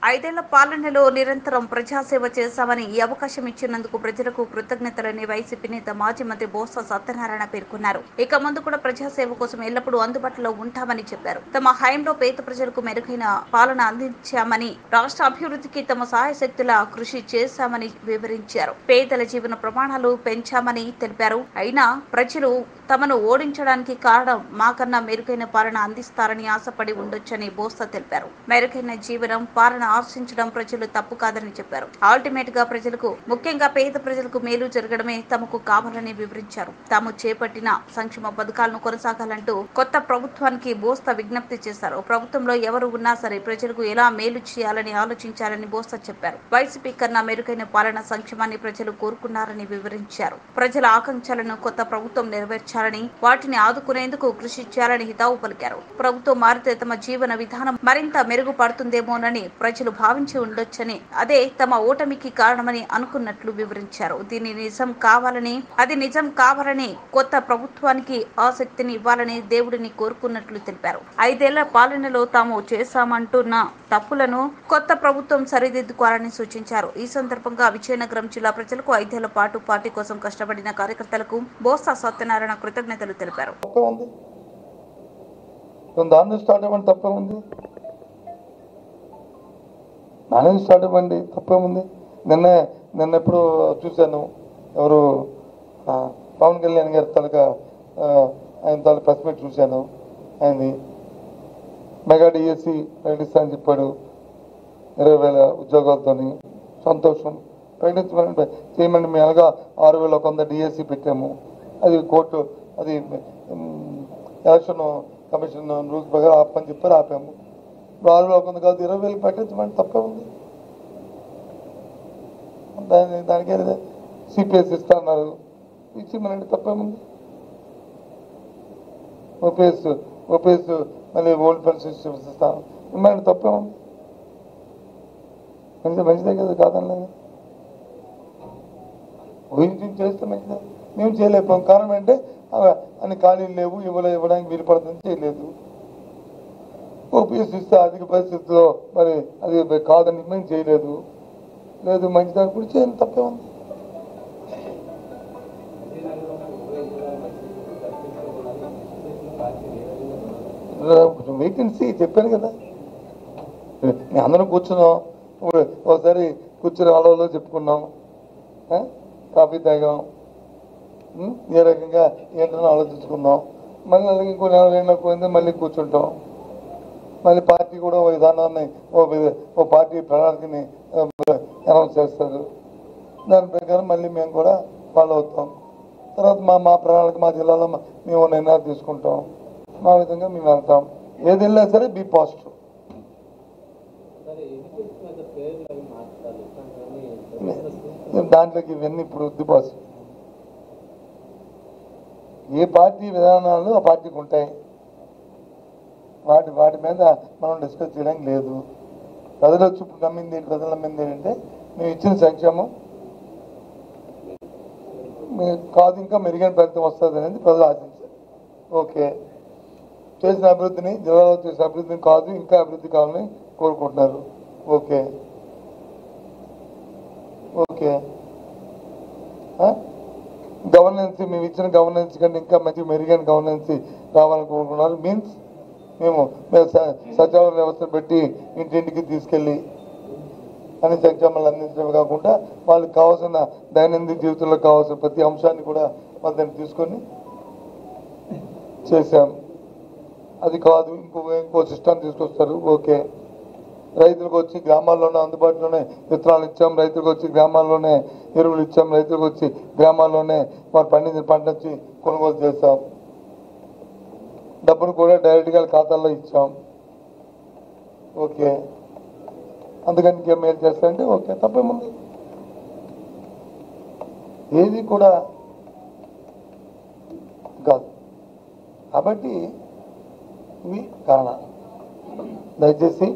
ఐదేళ్ల పాలనలో నిరంతరం ప్రజాసేవ చేశామని ఈ అవకాశం ఇచ్చినందుకు ప్రజలకు కృతజ్ఞతలని వైసీపీ నేత మాజీ మంత్రి బొత్స సత్యనారాయణ పేర్కొన్నారు. ఇక ముందు కూడా ప్రజాసేవ కోసం ఎల్లప్పుడూ అందుబాటులో ఉంటామని చెప్పారు. తమ హయాంలో పేద ప్రజలకు మెరుగైన పాలన అందించామని, రాష్ట్ర అభివృద్ధికి తమ సహాయశక్తులా కృషి చేశామని వివరించారు. పేదల జీవన ప్రమాణాలు పెంచామని తెలిపారు. అయినా ప్రజలు తమను ఓడించడానికి కారణం మాకన్నా మెరుగైన పాలన అందిస్తారని ఆశపడి ఉండొచ్చని బొత్స తెలిపారు. మెరుగైన జీవనం పాలన ఆశించడం ప్రజలు తప్పు కాదని చెప్పారు. అల్టిమేట్ గా ప్రజలకు, ముఖ్యంగా పేద ప్రజలకు మేలు జరగడమే తమకు కావాలని వివరించారు. తాము చేపట్టిన సంక్షేమ పథకాలను కొనసాగాలంటూ కొత్త ప్రభుత్వానికి బొత్స విజ్ఞప్తి చేశారు. ప్రభుత్వంలో ఎవరు ఉన్నా సరే ప్రజలకు ఎలా మేలు చేయాలని ఆలోచించాలని బొత్స చెప్పారు. వైసీపీ కన్నా మెరుగైన పాలన, సంక్షేమాన్ని ప్రజలు కోరుకున్నారని వివరించారు. ప్రజల ఆకాంక్షలను కొత్త ప్రభుత్వం నెరవేర్చాలని, వాటిని ఆదుకునేందుకు కృషి చేయాలని హితవు పలికారు. ప్రభుత్వం మారితే తమ జీవన విధానం మరింత మెరుగుపడుతుందేమోనని ప్రజలు భావించి ఉండొచ్చని, అదే తమ ఓటమికి కారణమని అనుకున్నట్లు వివరించారు. అది నిజం కావాలని కొత్త ప్రభుత్వానికి ఆసక్తిని ఇవ్వాలని దేవుడిని కోరుకున్నట్లు తెలిపారు. 5 ఏళ్ల పాలనలో తాము చేశామంటున్న తప్పులను కొత్త ప్రభుత్వం సరిదిద్దుకోవాలని సూచించారు. ఈ సందర్భంగా విజయనగరం జిల్లా ప్రజలకు 5 ఏళ్ల పాటు పార్టీ కోసం కష్టపడిన కార్యకర్తలకు బొత్స సత్యనారాయణ కృతజ్ఞతలు తెలిపారు. నానే స్టార్ట్ అవ్వండి, తప్పేముంది. నిన్న ఎప్పుడు చూశాను, ఎవరు పవన్ కళ్యాణ్ గారి ఆయన ప్రెస్ మీట్ చూశాను. ఆయనది మెగా డిఎస్సి ప్రకటిస్తా అని చెప్పాడు. 20,000 ఉద్యోగాలతో సంతోషం. ప్రకటించమని చేయమని మేము ఎలాగా 6,100 డిఎస్సి పెట్టాము. అది కోర్టు, అది ఎలక్షన్ కమిషన్ రూల్స్ ప్రకారం ఆపని చెప్పారు, ఆపాము. 6,100 కాదు, 20,000 పెట్టించమని తప్పే ఉంది. దానికి సిపిఎస్ ఇస్తా అన్నారు, ఇచ్చిమనండి, తప్పేముంది. ఓపీఎస్ మళ్ళీ ఓల్డ్ పెన్షన్ ఇస్తాను ఇమ్మనండి, తప్పేముంది. మంచిదే కదా, కాదనలేదు. ఊహించి చేస్తే మంచిదే. మేము చేయలేకపోయాం. కారణం అంటే అన్ని ఖాళీలు లేవు, ఇవ్వడానికి వీలు పడుతుంది, చేయలేదు. ఓపీఎస్ ఇస్తే ఆర్థిక పరిస్థితుల్లో మరి అది కాదని మేము చేయలేదు. లేదు మంచిదాన్ని కూడా చేయండి, తప్పే ఉంది. వేకెన్సీ చెప్పాను కదా, మేము అందరం కూర్చున్నాం. ఒకసారి కూర్చుని వాళ్ళలో చెప్పుకున్నాం, కాఫీ తాగాం, ఏ రకంగా ఏంటని ఆలోచించుకున్నాం. మళ్ళీ అలాగే ఇంకో నెల పోయింది, మళ్ళీ కూర్చుంటాం. మళ్ళీ పార్టీ కూడా ఓ విధానాన్ని, ఓ పార్టీ ప్రణాళికని అనౌన్స్ చేస్తారు. దాని ప్రకారం మళ్ళీ మేము కూడా ఫాలో అవుతాం. తర్వాత మా ప్రణాళిక, మా జిల్లాలో మేము నిర్ణయాలు తీసుకుంటాం. మా విధంగా మేము వెళ్తాం. ఏది వెళ్ళినా సరే బీ పాజిటివ్. దాంట్లోకి ఇవన్నీ ఇప్పుడు ఉద్దిపాసు. ఏ పార్టీ విధానాలు ఆ పార్టీకి ఉంటాయి. వాటి మీద మనం డిస్కస్ చేయడానికి లేదు. ప్రజలు వచ్చి ప్రజలు నమ్మింది ఏంటంటే మేము ఇచ్చిన సంక్షేమం కాదు, ఇంకా మెరుగైన ఫలితం వస్తుంది అనేది ప్రజలు ఆశించారు. ఓకే, చేసిన అభివృద్ధిని, జిల్లాలో చేసిన అభివృద్ధిని కాదు, ఇంకా అభివృద్ధి కావాలని కోరుకుంటున్నారు. ఓకే ఓకే గవర్నెన్స్, మేము ఇచ్చిన గవర్నెన్స్ కంటే ఇంకా మంచి మెరుగైన గవర్నెన్స్ రావాలని కోరుకున్నారు. మీన్స్ మేము సచివాలయ వ్యవస్థను పెట్టి ఇంటింటికి తీసుకెళ్ళి అన్ని సంక్షేమాలు అందించడమే కాకుండా వాళ్ళకి కావాల్సిన దైనందిన జీవితంలో కావాల్సిన ప్రతి అంశాన్ని కూడా వాళ్ళని తీసుకొని చేశాం. అది కాదు, ఇంకో సిస్టమ్ తీసుకొస్తారు. ఓకే, రైతులకు వచ్చి గ్రామాల్లోనే అందుబాటులోనే విత్తనాలు ఇచ్చాం, రైతులకు వచ్చి గ్రామాల్లోనే ఎరువులు ఇచ్చాం, రైతులకు వచ్చి గ్రామాల్లోనే వారు పండించిన పంట వచ్చి కొనుగోలు చేస్తాం. డబ్బును కూడా డైరెక్ట్గా ఖాతాల్లో ఇచ్చాం. ఓకే, అందుకని ఇంకేం మేలు చేస్తారంటే ఓకే, తప్పేముంది. ఏది కూడా కాదు. కాబట్టి ఇవి కారణాలు. దయచేసి